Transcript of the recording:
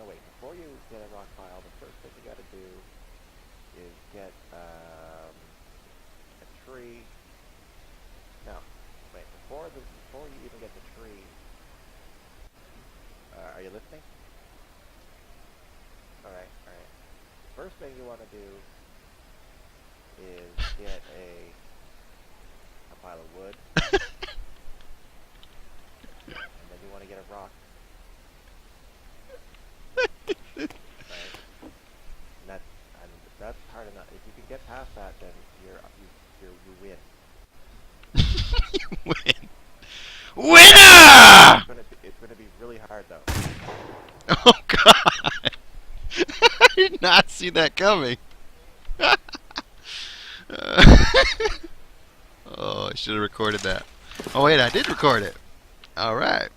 no wait, before you get a rock pile, the first thing you gotta do is get a tree. No, wait, before you even get the tree, are you listening? Alright. First thing you wanna do is get a pile of wood, and then you wanna get a rock, right? And that's hard enough. If you can get past that, then you win. Win. Winner! It's gonna be really hard though. Oh God! I did not see that coming. Oh, I should have recorded that. Oh wait, I did record it. All right.